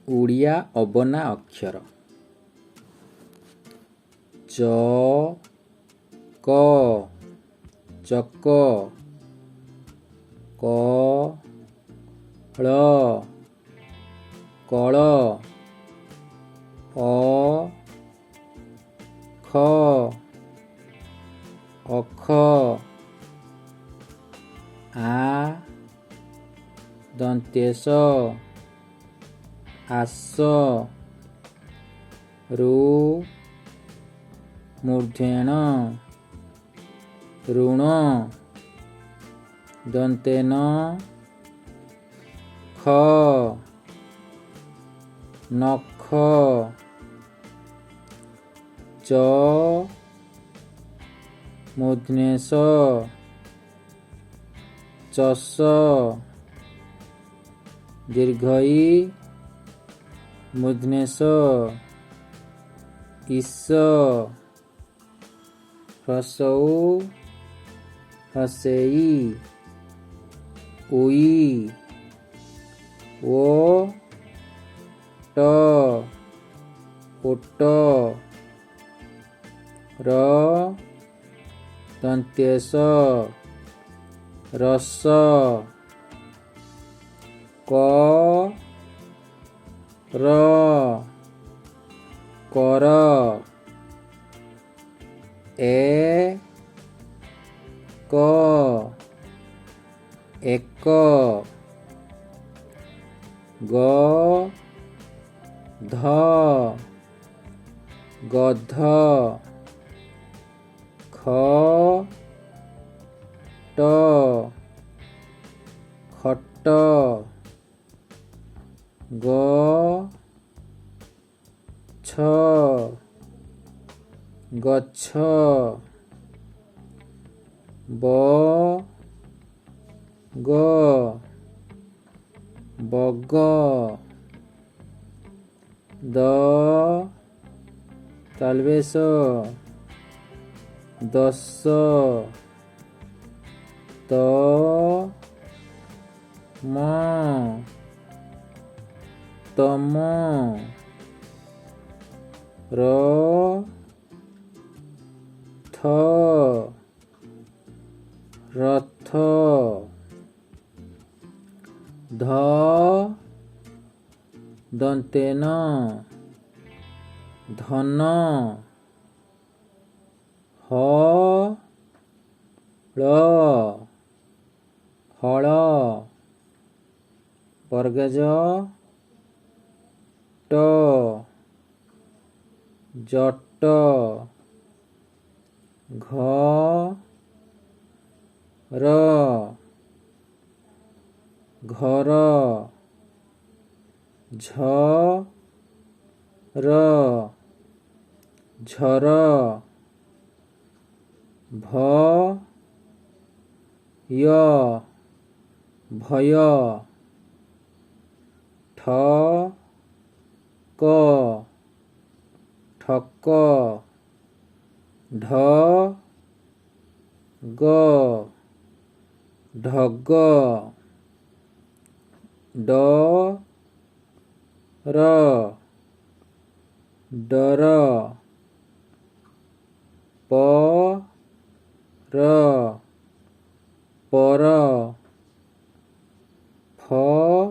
ଓଡ଼ିଆ ଅବନା ଅକ୍ଷର ଚକ ଚକ କଳ କଳ ଅଖ ଅଖ ଦନ୍ତେଶ ଆସ ମୂର୍ଧେଣ ଋଣ ଦନ୍ତେନ ଖ ନଖ ଚ ମୂର୍ଧନେଶ ଚଷ ଦୀର୍ଘଇ ମୂର୍ଧନେଶ ଇସ ହ୍ରସ୍ୱ ଉ ହ୍ରସ୍ୱଇ ଉଇ ଓଟ ଓଟ ର ଦନ୍ତେଶ ରସ କ ର କର ଏକ ଏକ ଗଧ ଗଧ ଖଟ ଖଟ ଗଛ ଗଛ ବଗ ବଗ ତାଲବେଶ ଦଶ ତମ ରଥ ରଥ ଦନ୍ତେନ ଧନ ହଳ ବର୍ଗଜ ଜଟ ଘର ଝର ଭୟ ଠକ ଢଗ ଡର ପର ଫଳ